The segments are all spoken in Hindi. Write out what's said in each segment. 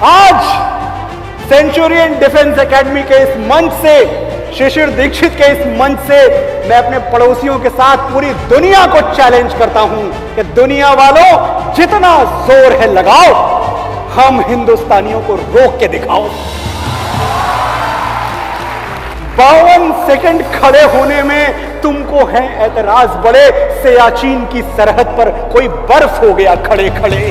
आज सेंचुरियन डिफेंस एकेडमी के इस मंच से, शिशिर दीक्षित के इस मंच से मैं अपने पड़ोसियों के साथ पूरी दुनिया को चैलेंज करता हूं कि दुनिया वालों, जितना जोर है लगाओ, हम हिंदुस्तानियों को रोक के दिखाओ। 52 सेकंड खड़े होने में तुमको है एतराज बड़े, सियाचिन की सरहद पर कोई बर्फ हो गया खड़े खड़े।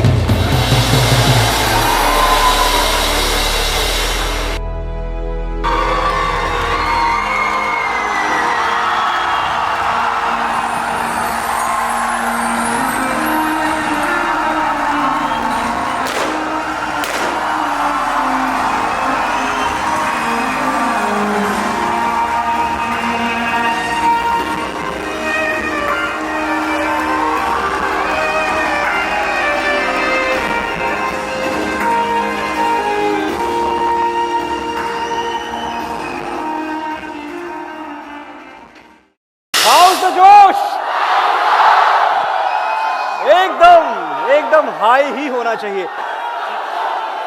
एकदम हाई ही होना चाहिए।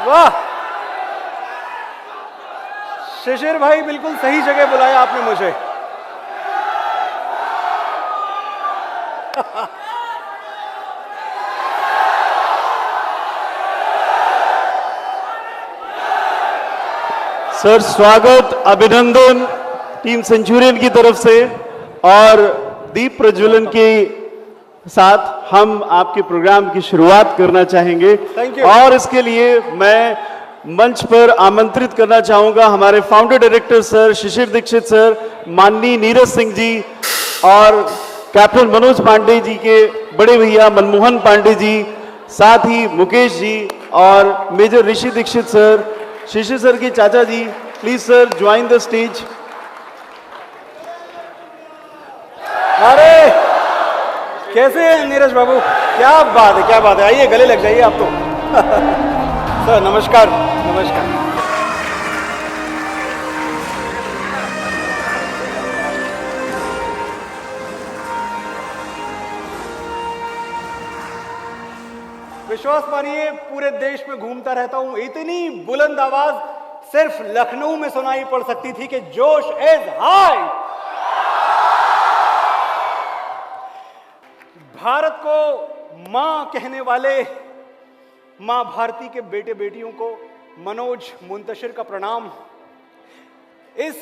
वाह शिशिर भाई, बिल्कुल सही जगह बुलाया आपने मुझे। सर, स्वागत, अभिनंदन टीम सेंचुरियन की तरफ से। और दीप प्रज्वलन के साथ हम आपके प्रोग्राम की शुरुआत करना चाहेंगे। Thank you. और इसके लिए मैं मंच पर आमंत्रित करना चाहूंगा हमारे फाउंडर डायरेक्टर सर शिशिर दीक्षित सर, माननीय नीरज सिंह जी और कैप्टन मनोज पांडे जी के बड़े भैया मनमोहन पांडे जी, साथ ही मुकेश जी और major Rishi Dikshit sir, Shishir sir की चाचा जी। Please sir, join the stage. अरे कैसे हैं नीरज बाबू? क्या बात है, क्या बात है। आइए, गले लग जाइए आप तो। सर नमस्कार। नमस्कार। विश्वास मानिए, पूरे देश में घूमता रहता हूं, इतनी बुलंद आवाज सिर्फ लखनऊ में सुनाई पड़ सकती थी कि जोश इज हाई। भारत को मां कहने वाले मां भारती के बेटे बेटियों को मनोज मुंतशिर का प्रणाम। इस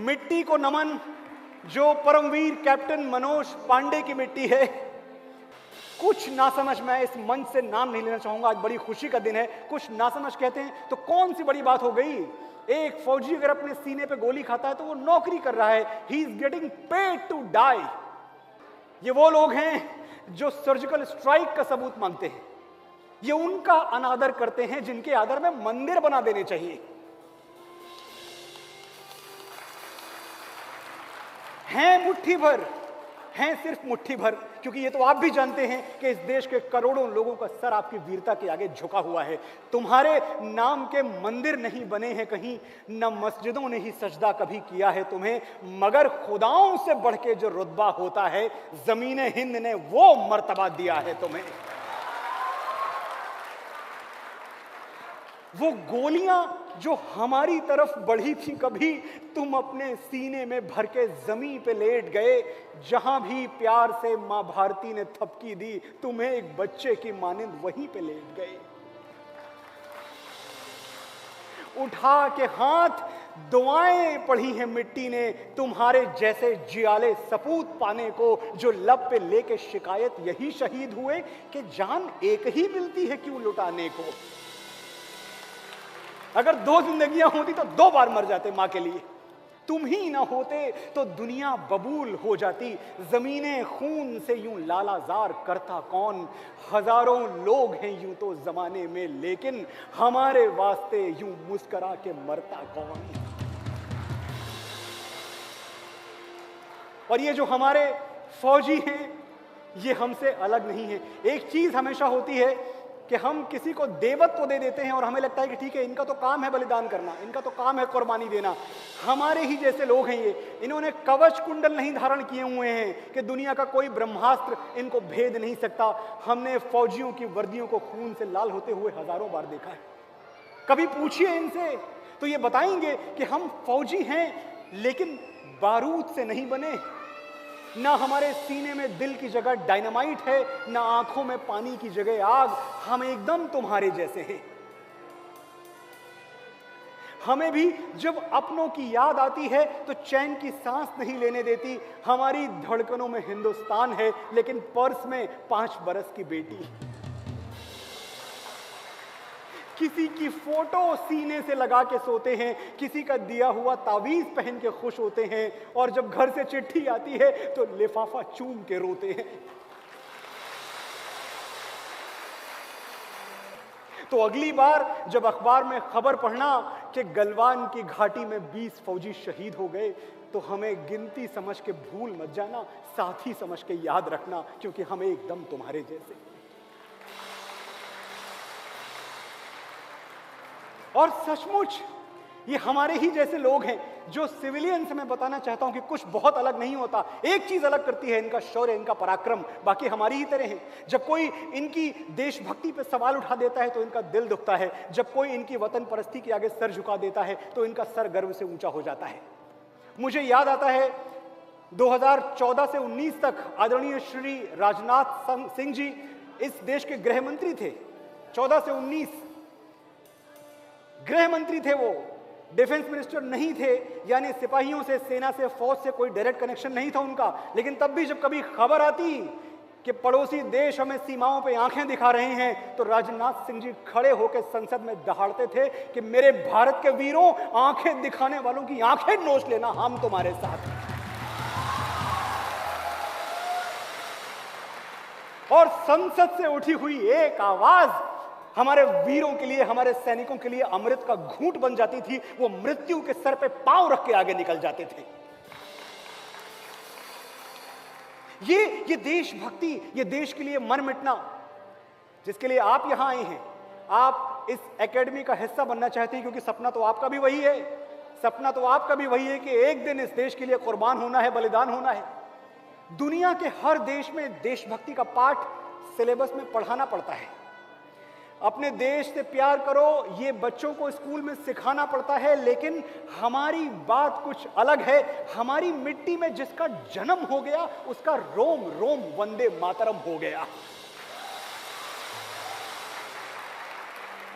मिट्टी को नमन जो परमवीर कैप्टन मनोज पांडे की मिट्टी है। कुछ नासमझ, मैं इस मंच से नाम नहीं लेना चाहूंगा, आज बड़ी खुशी का दिन है। कुछ नासमझ कहते हैं तो कौन सी बड़ी बात हो गई? एक फौजी अगर अपने सीने पे गोली खाता है तो वो नौकरी कर रहा है। He is getting paid to die. ये वो लोग हैं जो सर्जिकल स्ट्राइक का सबूत मांगते हैं। ये उनका अनादर करते हैं जिनके आदर में मंदिर बना देने चाहिए। हैं मुट्ठी भर, हैं सिर्फ मुट्ठी भर, क्योंकि ये तो आप भी जानते हैं कि इस देश के करोड़ों लोगों का सर आपकी वीरता के आगे झुका हुआ है। तुम्हारे नाम के मंदिर नहीं बने हैं कहीं, न मस्जिदों ने ही सजदा कभी किया है तुम्हें, मगर खुदाओं से बढ़ के जो रुतबा होता है, जमीने हिंद ने वो मर्तबा दिया है तुम्हें। वो गोलियां जो हमारी तरफ बढ़ी थी, कभी तुम अपने सीने में भर के जमीन पे लेट गए। जहां भी प्यार से मां भारती ने थपकी दी, तुम्हें एक बच्चे की मानिंद वहीं पे लेट गए। उठा के हाथ दुआएं पढ़ी हैं मिट्टी ने तुम्हारे जैसे जियाले सपूत पाने को, जो लब पे लेके शिकायत यही शहीद हुए कि जान एक ही मिलती है क्यों लुटाने को। अगर 2 जिंदगियां होती तो 2 बार मर जाते मां के लिए। तुम ही ना होते तो दुनिया बबूल हो जाती। जमीनें खून से यूं लालाजार करता कौन? हजारों लोग हैं यूं तो जमाने में, लेकिन हमारे वास्ते यूं मुस्करा के मरता कौन? और ये जो हमारे फौजी हैं, ये हमसे अलग नहीं है। एक चीज हमेशा होती है कि हम किसी को देवत्व दे देते हैं और हमें लगता है कि ठीक है, इनका तो काम है बलिदान करना, इनका तो काम है कुर्बानी देना। हमारे ही जैसे लोग हैं ये। इन्होंने कवच कुंडल नहीं धारण किए हुए हैं कि दुनिया का कोई ब्रह्मास्त्र इनको भेद नहीं सकता। हमने फौजियों की वर्दियों को खून से लाल होते हुए हजारों बार देखा है। कभी पूछिए इनसे तो ये बताएंगे कि हम फौजी हैं लेकिन बारूद से नहीं बने। ना हमारे सीने में दिल की जगह डायनामाइट है, ना आंखों में पानी की जगह आग। हम एकदम तुम्हारे जैसे हैं। हमें भी जब अपनों की याद आती है तो चैन की सांस नहीं लेने देती। हमारी धड़कनों में हिंदुस्तान है लेकिन पर्स में 5 बरस की बेटी। किसी की फोटो सीने से लगा के सोते हैं, किसी का दिया हुआ तावीज पहन के खुश होते हैं, और जब घर से चिट्ठी आती है तो लिफाफा चूम के रोते हैं। तो अगली बार जब अखबार में खबर पढ़ना कि गलवान की घाटी में 20 फौजी शहीद हो गए, तो हमें गिनती समझ के भूल मत जाना, साथी समझ के याद रखना, क्योंकि हम एकदम तुम्हारे जैसे। और सचमुच ये हमारे ही जैसे लोग हैं जो सिविलियन से मैं बताना चाहता हूं कि कुछ बहुत अलग नहीं होता। एक चीज अलग करती है इनका शौर्य, इनका पराक्रम, बाकी हमारी ही तरह हैं। जब कोई इनकी देशभक्ति पे सवाल उठा देता है तो इनका दिल दुखता है। जब कोई इनकी वतन परस्ती के आगे सर झुका देता है तो इनका सर गर्व से ऊंचा हो जाता है। मुझे याद आता है 2014 से 19 तक आदरणीय श्री राजनाथ सिंह जी इस देश के गृह मंत्री थे। 14 से 19 गृह मंत्री थे, वो डिफेंस मिनिस्टर नहीं थे, यानी सिपाहियों से, सेना से, फौज से कोई डायरेक्ट कनेक्शन नहीं था उनका। लेकिन तब भी जब कभी खबर आती कि पड़ोसी देश हमें सीमाओं पे आंखें दिखा रहे हैं तो राजनाथ सिंह जी खड़े होकर संसद में दहाड़ते थे कि मेरे भारत के वीरों, आंखें दिखाने वालों की आंखें नोच लेना, हम तुम्हारे साथ हैं। और संसद से उठी हुई एक आवाज हमारे वीरों के लिए, हमारे सैनिकों के लिए अमृत का घूंट बन जाती थी। वो मृत्यु के सर पे पांव रख के आगे निकल जाते थे। ये देशभक्ति, ये देश के लिए मर मिटना, जिसके लिए आप यहां आए हैं, आप इस एकेडमी का हिस्सा बनना चाहते हैं, क्योंकि सपना तो आपका भी वही है। सपना तो आपका भी वही है कि एक दिन इस देश के लिए कुर्बान होना है, बलिदान होना है। दुनिया के हर देश में देशभक्ति का पाठ सिलेबस में पढ़ाना पड़ता है। अपने देश से प्यार करो, ये बच्चों को स्कूल में सिखाना पड़ता है। लेकिन हमारी बात कुछ अलग है। हमारी मिट्टी में जिसका जन्म हो गया उसका रोम रोम वंदे मातरम हो गया।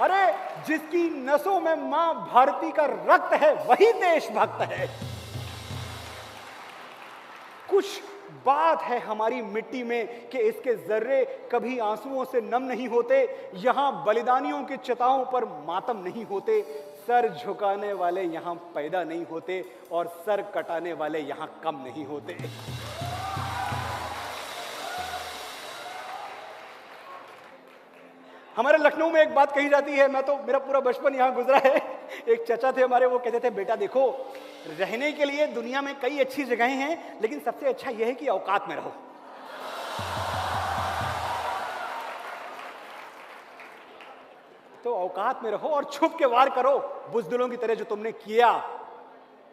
अरे जिसकी नसों में मां भारती का रक्त है वही देशभक्त है। कुछ बात है हमारी मिट्टी में कि इसके जर्रे कभी आंसुओं से नम नहीं होते। यहां बलिदानियों की चिताओं पर मातम नहीं होते। सर झुकाने वाले यहां पैदा नहीं होते और सर कटाने वाले यहां कम नहीं होते। हमारे लखनऊ में एक बात कही जाती है, मेरा पूरा बचपन यहां गुजरा है। एक चाचा थे हमारे, वो कहते थे, बेटा देखो, रहने के लिए दुनिया में कई अच्छी जगहें हैं, लेकिन सबसे अच्छा यह है कि औकात में रहो। तो औकात में रहो और छुप के वार करो, बुजदिलों की तरह जो तुमने किया।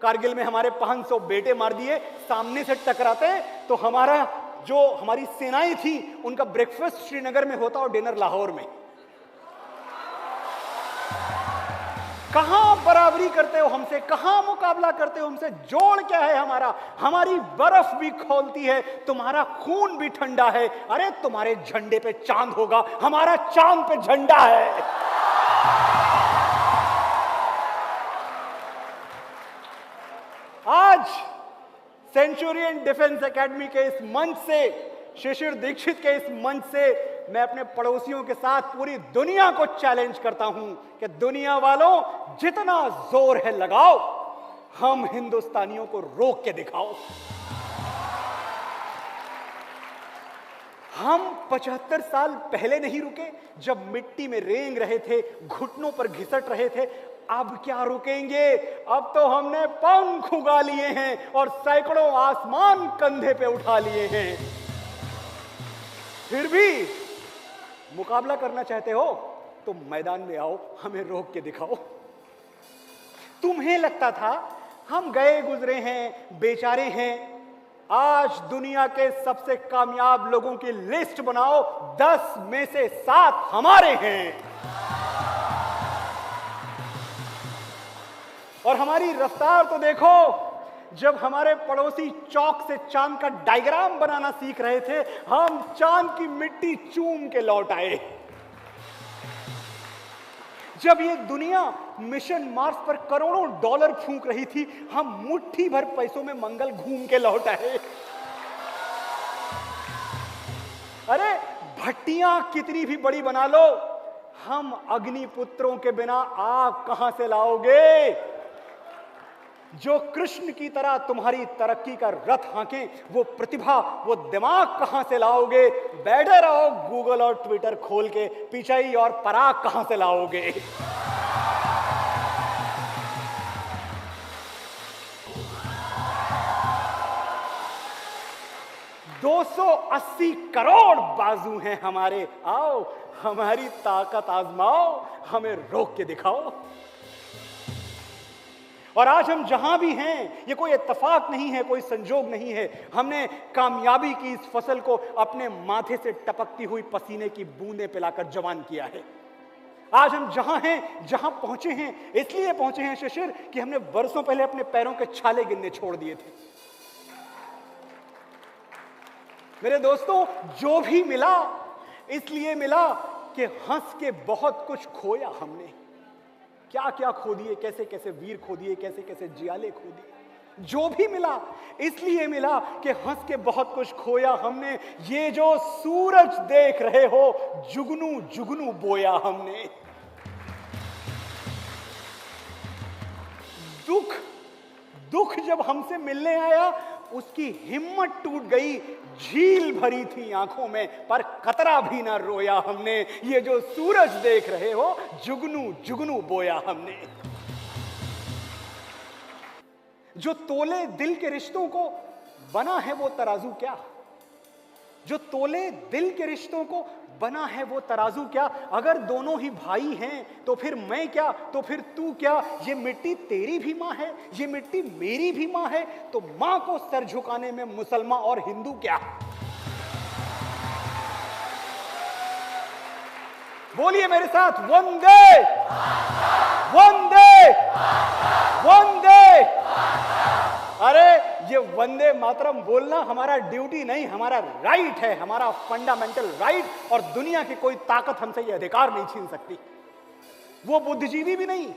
कारगिल में हमारे 500 बेटे मार दिए। सामने से टकराते तो हमारी सेनाएं थी, उनका ब्रेकफास्ट श्रीनगर में होता और डिनर लाहौर में। कहां बराबरी करते हो हमसे, कहां मुकाबला करते हो हमसे? जोड़ क्या है हमारा? हमारी बर्फ भी खौलती है, तुम्हारा खून भी ठंडा है। अरे तुम्हारे झंडे पे चांद होगा, हमारा चांद पे झंडा है। आज सेंचुरियन डिफेंस एकेडमी के इस मंच से, शिशिर दीक्षित के इस मंच से मैं अपने पड़ोसियों के साथ पूरी दुनिया को चैलेंज करता हूं कि दुनिया वालों, जितना जोर है लगाओ, हम हिंदुस्तानियों को रोक के दिखाओ। हम 75 साल पहले नहीं रुके, जब मिट्टी में रेंग रहे थे, घुटनों पर घिसट रहे थे। अब क्या रुकेंगे? अब तो हमने पंख उगा लिए हैं और सैकड़ों आसमान कंधे पे उठा लिए हैं। फिर भी मुकाबला करना चाहते हो तो मैदान में आओ, हमें रोक के दिखाओ। तुम्हें लगता था हम गए गुजरे हैं, बेचारे हैं। आज दुनिया के सबसे कामयाब लोगों की लिस्ट बनाओ, 10 में से 7 हमारे हैं। और हमारी रफ्तार तो देखो, जब हमारे पड़ोसी चौक से चांद का डायग्राम बनाना सीख रहे थे, हम चांद की मिट्टी चूम के लौट आए। जब ये दुनिया मिशन मार्स पर करोड़ों डॉलर फूंक रही थी, हम मुट्ठी भर पैसों में मंगल घूम के लौट आए। अरे भट्टियां कितनी भी बड़ी बना लो, हम अग्निपुत्रों के बिना आग कहां से लाओगे? जो कृष्ण की तरह तुम्हारी तरक्की का रथ हांके, वो प्रतिभा, वो दिमाग कहां से लाओगे? बैठे रहो गूगल और ट्विटर खोल के, पिचाई और पराग कहां से लाओगे? 280 करोड़ बाजू हैं हमारे, आओ हमारी ताकत आजमाओ, हमें रोक के दिखाओ। और आज हम जहां भी हैं, ये कोई इत्तेफाक नहीं है, कोई संजोग नहीं है, हमने कामयाबी की इस फसल को अपने माथे से टपकती हुई पसीने की बूंदें पिलाकर जवान किया है। आज हम जहां हैं, जहां पहुंचे हैं, इसलिए पहुंचे हैं शिशिर कि हमने बरसों पहले अपने पैरों के छाले गिनने छोड़ दिए थे। मेरे दोस्तों, जो भी मिला इसलिए मिला कि हंस के बहुत कुछ खोया हमने। क्या क्या खो दिए, कैसे कैसे वीर खो दिए, कैसे कैसे जियाले खो दिए। जो भी मिला इसलिए मिला कि हंस के बहुत कुछ खोया हमने। ये जो सूरज देख रहे हो, जुगनू जुगनू बोया हमने। दुख दुख जब हमसे मिलने आया, उसकी हिम्मत टूट गई, झील भरी थी आंखों में, पर कतरा भी ना रोया हमने। ये जो सूरज देख रहे हो, जुगनू जुगनू बोया हमने। जो तोले दिल के रिश्तों को बना है वो तराजू क्या? जो तोले दिल के रिश्तों को बना है वो तराजू क्या? अगर दोनों ही भाई हैं तो फिर मैं क्या, तो फिर तू क्या? ये मिट्टी तेरी भी मां है, ये मिट्टी मेरी भी मां है, तो मां को सर झुकाने में मुसलमान और हिंदू क्या? बोलिए मेरे साथ, वंदे वंदे वंदे। अरे ये वंदे मातरम बोलना हमारा ड्यूटी नहीं, हमारा राइट है, हमारा फंडामेंटल राइट। और दुनिया की कोई ताकत हमसे ये अधिकार नहीं छीन सकती। वो बुद्धिजीवी भी नहीं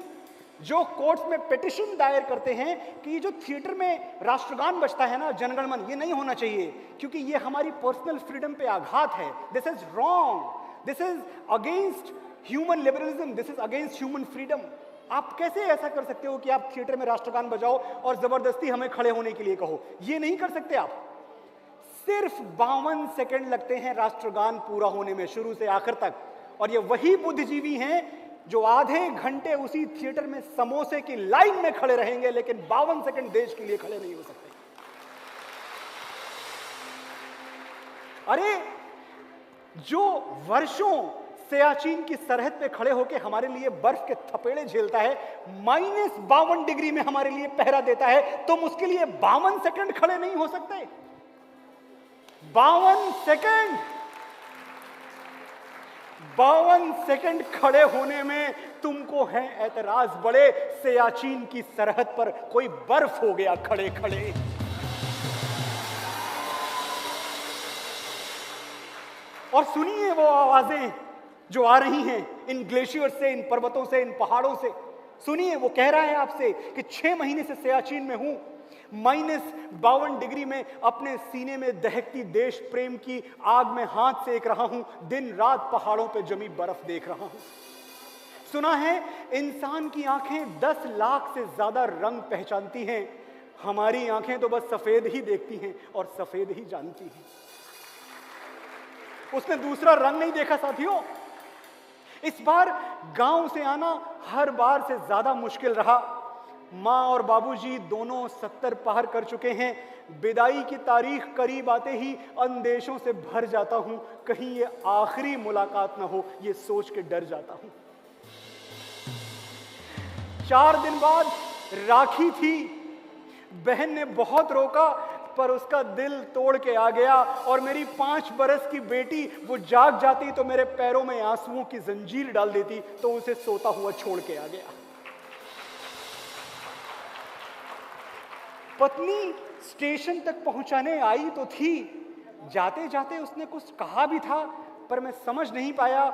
जो कोर्ट्स में पिटिशन दायर करते हैं कि जो थिएटर में राष्ट्रगान बजता है ना, जनगणमन, ये नहीं होना चाहिए क्योंकि ये हमारी पर्सनल फ्रीडम पे आघात है। This is wrong, this is against human liberalism, this is against human freedom. आप कैसे ऐसा कर सकते हो कि आप थिएटर में राष्ट्रगान बजाओ और जबरदस्ती हमें खड़े होने के लिए कहो? ये नहीं कर सकते आप। सिर्फ 52 सेकंड लगते हैं राष्ट्रगान पूरा होने में, शुरू से आखिर तक। और ये वही बुद्धिजीवी हैं जो आधे घंटे उसी थिएटर में समोसे की लाइन में खड़े रहेंगे, लेकिन 52 सेकंड देश के लिए खड़े नहीं हो सकते। अरे जो वर्षों सियाचिन की सरहद पे खड़े होकर हमारे लिए बर्फ के थपेड़े झेलता है, -52 डिग्री में हमारे लिए पहरा देता है, तुम उसके लिए 52 सेकंड खड़े नहीं हो सकते? 52 सेकंड, 52 सेकंड खड़े होने में तुमको है एतराज बड़े। सियाचिन की सरहद पर कोई बर्फ हो गया खड़े खड़े। और सुनिए वो आवाजें जो आ रही हैं इन ग्लेशियर से, इन पर्वतों से, इन पहाड़ों से। सुनिए, वो कह रहा है आपसे कि 6 महीने से सियाचिन में हूं, -52 डिग्री में अपने सीने में दहकती देश प्रेम की आग में हाथ सेक रहा हूं, दिन रात पहाड़ों पे जमी बर्फ देख रहा हूं। सुना है इंसान की आंखें 10 लाख से ज्यादा रंग पहचानती हैं, हमारी आंखें तो बस सफेद ही देखती हैं और सफेद ही जानती हैं। उसने दूसरा रंग नहीं देखा साथियों। इस बार गांव से आना हर बार से ज्यादा मुश्किल रहा। मां और बाबूजी दोनों 70 पार कर चुके हैं। विदाई की तारीख करीब आते ही अंदेशों से भर जाता हूं, कहीं ये आखिरी मुलाकात ना हो, ये सोच के डर जाता हूं। 4 दिन बाद राखी थी। बहन ने बहुत रोका पर उसका दिल तोड़ के आ गया, और मेरी 5 बरस की बेटी वो जाग जाती तो मेरे पैरों में आंसुओं की जंजीर डाल देती, तो उसे सोता हुआ छोड़ के आ गया। पत्नी स्टेशन तक पहुंचाने आई तो थी, जाते जाते उसने कुछ कहा भी था, पर मैं समझ नहीं पाया।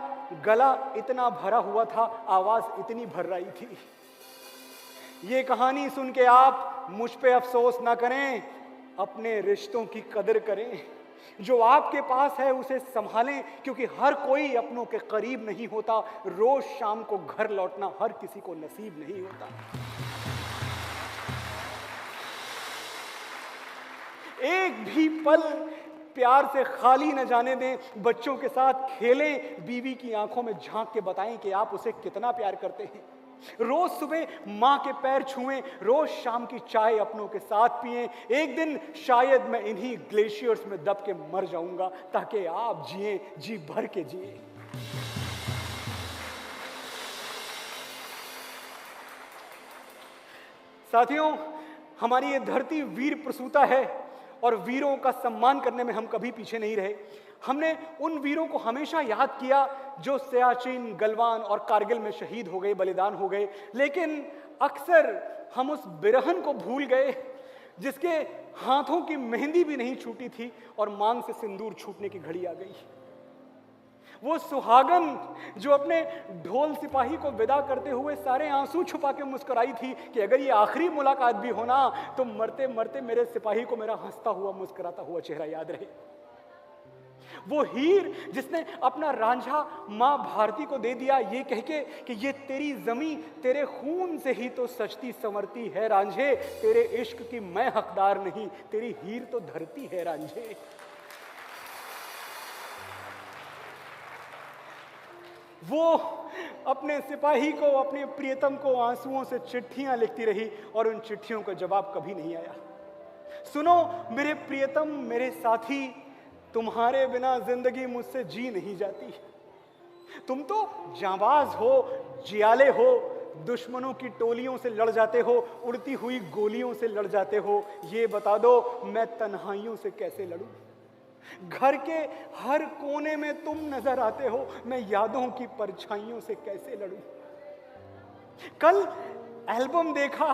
गला इतना भरा हुआ था, आवाज इतनी भर्राई थी। ये कहानी सुन के आप मुझ पे अफसोस ना करें, अपने रिश्तों की कदर करें। जो आपके पास है उसे संभालें, क्योंकि हर कोई अपनों के करीब नहीं होता। रोज शाम को घर लौटना हर किसी को नसीब नहीं होता। एक भी पल प्यार से खाली न जाने दें। बच्चों के साथ खेलें, बीवी की आंखों में झांक के बताएं कि आप उसे कितना प्यार करते हैं। रोज सुबह मां के पैर छुएं, रोज शाम की चाय अपनों के साथ पिएं। एक दिन शायद मैं इन्हीं ग्लेशियर्स में दब के मर जाऊंगा, ताकि आप जिएं, जी भर के जिएं। साथियों, हमारी ये धरती वीर प्रसूता है और वीरों का सम्मान करने में हम कभी पीछे नहीं रहे। हमने उन वीरों को हमेशा याद किया जो सियाचिन, गलवान और कारगिल में शहीद हो गए, बलिदान हो गए। लेकिन अक्सर हम उस बिरहन को भूल गए जिसके हाथों की मेहंदी भी नहीं छूटी थी और मांग से सिंदूर छूटने की घड़ी आ गई। वो सुहागन जो अपने ढोल सिपाही को विदा करते हुए सारे आंसू छुपा के मुस्कुराई थी कि अगर ये आखिरी मुलाकात भी हो ना, तो मरते मरते मेरे सिपाही को मेरा हंसता हुआ मुस्कुराता हुआ चेहरा याद रहे। वो हीर जिसने अपना रांझा मां भारती को दे दिया, ये कह के कि ये तेरी जमी तेरे खून से ही तो सजती संवरती है रांझे, तेरे इश्क की मैं हकदार नहीं, तेरी हीर तो धरती है रांझे। वो अपने सिपाही को, अपने प्रियतम को आंसुओं से चिट्ठियां लिखती रही और उन चिट्ठियों का जवाब कभी नहीं आया। सुनो मेरे प्रियतम, मेरे साथी, तुम्हारे बिना जिंदगी मुझसे जी नहीं जाती। तुम तो जांबाज हो, जियाले हो, दुश्मनों की टोलियों से लड़ जाते हो, उड़ती हुई गोलियों से लड़ जाते हो। ये बता दो मैं तन्हाइयों से कैसे लड़ूं? घर के हर कोने में तुम नजर आते हो, मैं यादों की परछाइयों से कैसे लड़ूं? कल एल्बम देखा,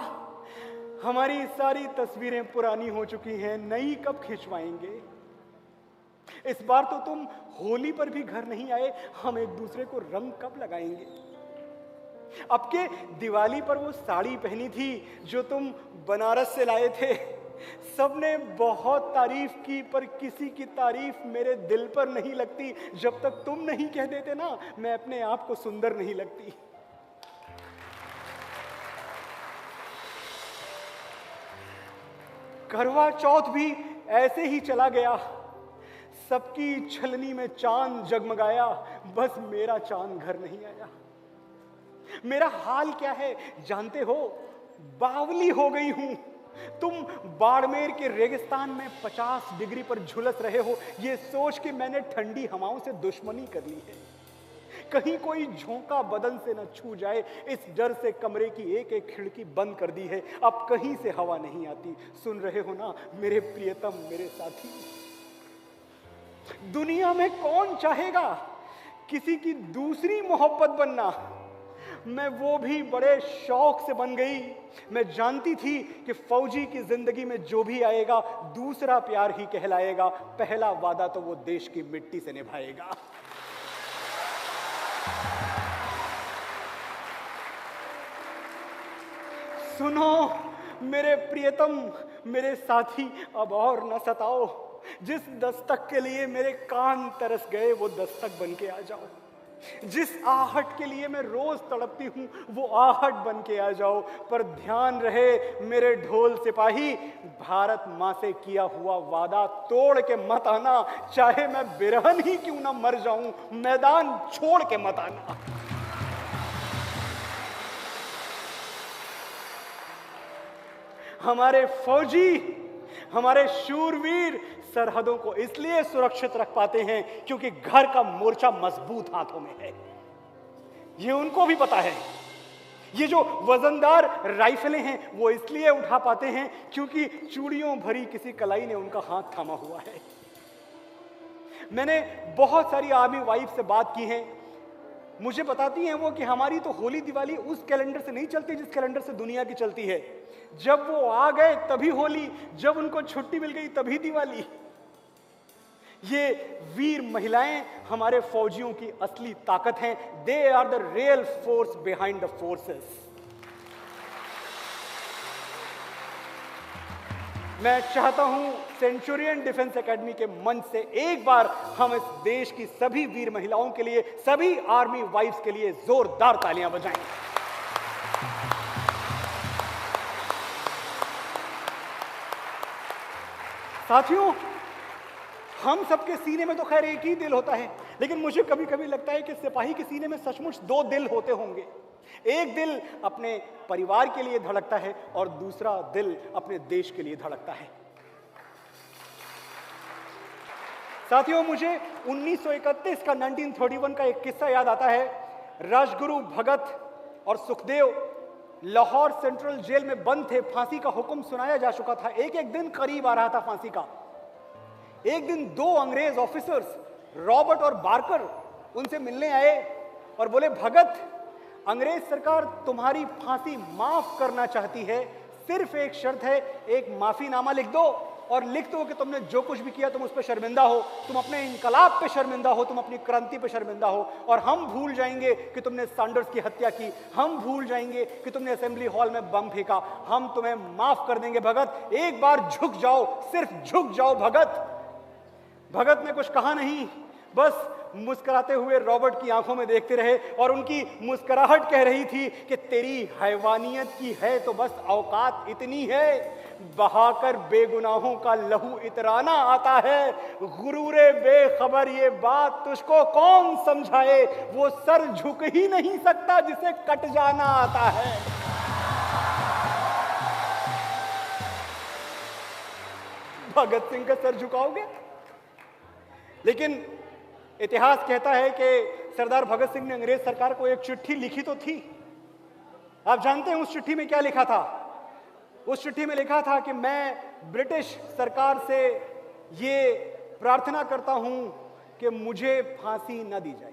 हमारी सारी तस्वीरें पुरानी हो चुकी हैं, नई कब खिंचवाएंगे? इस बार तो तुम होली पर भी घर नहीं आए, हम एक दूसरे को रंग कब लगाएंगे? अब के दिवाली पर वो साड़ी पहनी थी जो तुम बनारस से लाए थे, सबने बहुत तारीफ की, पर किसी की तारीफ मेरे दिल पर नहीं लगती जब तक तुम नहीं कह देते ना, मैं अपने आप को सुंदर नहीं लगती। करवा चौथ भी ऐसे ही चला गया, सबकी छलनी में चांद जगमगाया, बस मेरा चांद घर नहीं आया। मेरा हाल क्या है जानते हो? बावली हो गई हूं। तुम बाड़मेर के रेगिस्तान में 50 डिग्री पर झुलस रहे हो, यह सोच के मैंने ठंडी हवाओं से दुश्मनी कर ली है। कहीं कोई झोंका बदन से न छू जाए, इस डर से कमरे की एक एक खिड़की बंद कर दी है। अब कहीं से हवा नहीं आती। सुन रहे हो ना मेरे प्रियतम, मेरे साथी? दुनिया में कौन चाहेगा किसी की दूसरी मोहब्बत बनना? मैं वो भी बड़े शौक से बन गई। मैं जानती थी कि फौजी की जिंदगी में जो भी आएगा दूसरा प्यार ही कहलाएगा, पहला वादा तो वो देश की मिट्टी से निभाएगा। सुनो मेरे प्रियतम, मेरे साथी, अब और न सताओ। जिस दस्तक के लिए मेरे कान तरस गए वो दस्तक बन के आ जाओ। जिस आहट के लिए मैं रोज तड़पती हूं वो आहट बन के आ जाओ। पर ध्यान रहे मेरे ढोल सिपाही, भारत मां से किया हुआ वादा तोड़ के मत आना, चाहे मैं बिरहन ही क्यों ना मर जाऊं, मैदान छोड़ के मत आना। हमारे फौजी, हमारे शूरवीर सरहदों को इसलिए सुरक्षित रख पाते हैं क्योंकि घर का मोर्चा मजबूत हाथों में है। ये उनको भी पता है। ये जो वजनदार राइफलें हैं वो इसलिए उठा पाते हैं क्योंकि चूड़ियों भरी किसी कलाई ने उनका हाथ थामा हुआ है। मैंने बहुत सारी आर्मी वाइफ से बात की है। मुझे बताती हैं वो कि हमारी तो होली दिवाली उस कैलेंडर से नहीं चलती जिस कैलेंडर से दुनिया की चलती है। जब वो आ गए तभी होली, जब उनको छुट्टी मिल गई तभी दिवाली। ये वीर महिलाएं हमारे फौजियों की असली ताकत हैं। They are the real force behind the forces. मैं चाहता हूं सेंचुरियन डिफेंस एकेडमी के मंच से एक बार हम इस देश की सभी वीर महिलाओं के लिए, सभी आर्मी वाइफ्स के लिए जोरदार तालियां बजाएं। साथियों, हम सबके सीने में तो खैर एक ही दिल होता है, लेकिन मुझे कभी कभी लगता है कि सिपाही के सीने में सचमुच दो दिल होते होंगे। एक दिल अपने परिवार के लिए धड़कता है और दूसरा दिल अपने देश के लिए धड़कता है। साथियों, मुझे 1931 का 1931 का एक किस्सा याद आता है। राजगुरु भगत और सुखदेव लाहौर सेंट्रल जेल में बंद थे। फांसी का हुक्म सुनाया जा चुका था। एक एक दिन करीब आ रहा था फांसी का। एक दिन दो अंग्रेज ऑफिसर्स रॉबर्ट और बार्कर उनसे मिलने आए और बोले, भगत, अंग्रेज सरकार तुम्हारी फांसी माफ करना चाहती है, सिर्फ एक शर्त है, एक माफीनामा लिख दो और लिख दो कि तुमने जो कुछ भी किया तुम उस पर शर्मिंदा हो, तुम अपने इनकलाब पे शर्मिंदा हो, तुम अपनी क्रांति पे शर्मिंदा हो, और हम भूल जाएंगे कि तुमने सैंडर्स की हत्या की, हम भूल जाएंगे कि तुमने असेंबली हॉल में बम फेंका, हम तुम्हें माफ कर देंगे भगत, एक बार झुक जाओ, सिर्फ झुक जाओ भगत। भगत ने कुछ कहा नहीं, बस मुस्कुराते हुए रॉबर्ट की आंखों में देखते रहे और उनकी मुस्कुराहट कह रही थी कि तेरी हैवानियत की है तो बस औकात इतनी है, बहाकर बेगुनाहों का लहू इतराना आता है, गुरूरे बेखबर ये बात तुझको कौन समझाए, वो सर झुक ही नहीं सकता जिसे कट जाना आता है। भगत सिंह का सर झुकाओगे? लेकिन इतिहास कहता है कि सरदार भगत सिंह ने अंग्रेज सरकार को एक चिट्ठी लिखी तो थी। आप जानते हैं उस चिट्ठी में क्या लिखा था? उस चिट्ठी में लिखा था कि मैं ब्रिटिश सरकार से ये प्रार्थना करता हूं कि मुझे फांसी न दी जाए,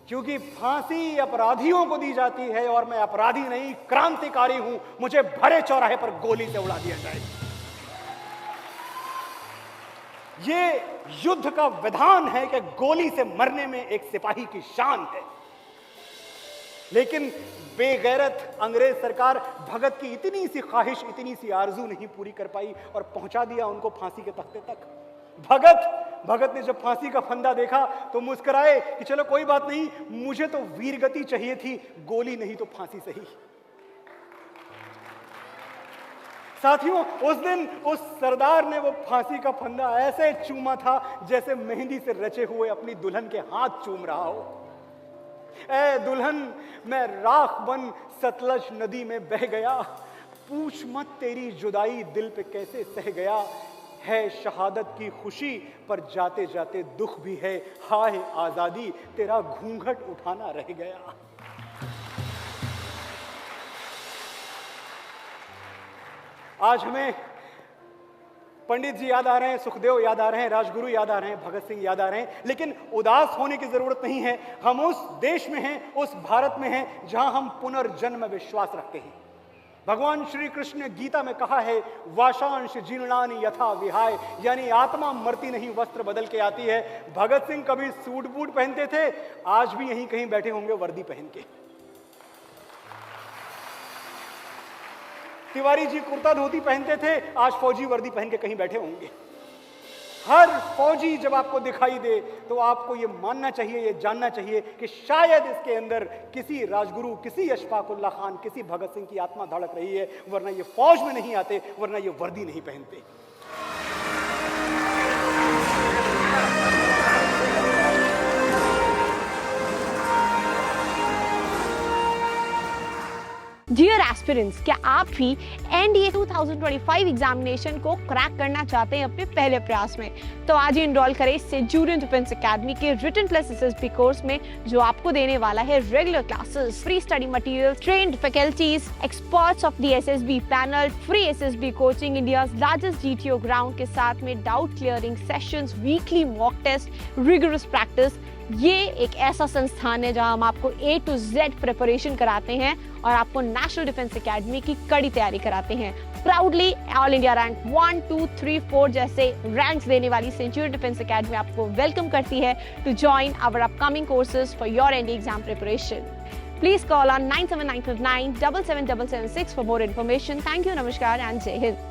क्योंकि फांसी अपराधियों को दी जाती है और मैं अपराधी नहीं, क्रांतिकारी हूं, मुझे भरे चौराहे पर गोली से उड़ा दिया जाए। ये युद्ध का विधान है कि गोली से मरने में एक सिपाही की शान है। लेकिन बेगैरत अंग्रेज सरकार भगत की इतनी सी ख्वाहिश, इतनी सी आरजू नहीं पूरी कर पाई और पहुंचा दिया उनको फांसी के तख्ते तक। भगत ने जब फांसी का फंदा देखा तो मुस्कुराए कि चलो कोई बात नहीं, मुझे तो वीरगति चाहिए थी, गोली नहीं तो फांसी सही। साथियों, उस दिन उस सरदार ने वो फांसी का फंदा ऐसे चूमा था जैसे मेहंदी से रचे हुए अपनी दुल्हन के हाथ चूम रहा हो। ऐ दुल्हन, मैं राख बन सतलज नदी में बह गया, पूछ मत तेरी जुदाई दिल पे कैसे सह गया, है शहादत की खुशी पर जाते जाते दुख भी है, हाय आजादी तेरा घूंघट उठाना रह गया। आज हमें पंडित जी याद आ रहे हैं, सुखदेव याद आ रहे हैं, राजगुरु याद आ रहे हैं, भगत सिंह याद आ रहे हैं, लेकिन उदास होने की जरूरत नहीं है। हम उस देश में हैं, उस भारत में हैं जहां हम पुनर्जन्म में विश्वास रखते हैं। भगवान श्री कृष्ण ने गीता में कहा है, वाशांश जीर्णानि यथा विहाय, यानी आत्मा मरती नहीं, वस्त्र बदल के आती है। भगत सिंह कभी सूट बूट पहनते थे, आज भी यहीं कहीं बैठे होंगे वर्दी पहन के। तिवारी जी कुर्ता धोती पहनते थे, आज फौजी वर्दी पहन के कहीं बैठे होंगे। हर फौजी जब आपको दिखाई दे तो आपको ये मानना चाहिए, ये जानना चाहिए कि शायद इसके अंदर किसी राजगुरु, किसी अशफाकुल्ला खान, किसी भगत सिंह की आत्मा धड़क रही है, वरना ये फौज में नहीं आते, वरना ये वर्दी नहीं पहनते। डियर एस्पिरेंट्स, क्या आप भी एनडीए 2025 एग्जामिनेशन को क्रैक करना चाहते हैं अपने पहले प्रयास में? तो आज ही एनरोल करें सेंचुरियन डिफेंस एकेडमी के रिटन प्लस एसएसबी कोर्स में, जो आपको देने वाला है regular classes, free study material, trained faculties, experts of the SSB panel, free SSB coaching, India's largest GTO ground के साथ में doubt clearing sessions, weekly mock test, rigorous practice, ये एक ऐसा संस्थान है जहां हम आपको A to Z प्रिपरेशन कराते हैं और आपको नेशनल डिफेंस एकेडमी की कड़ी तैयारी कराते हैं। प्राउडली ऑल इंडिया रैंक 1, 2, 3, 4 जैसे रैंक्स देने वाली सेंचुरियन डिफेंस एकेडमी आपको वेलकम करती है to join our upcoming courses for your NDA exam preparation. Please call on 97959 77776 for more information. Thank you, Namaskar, and Jai Hind.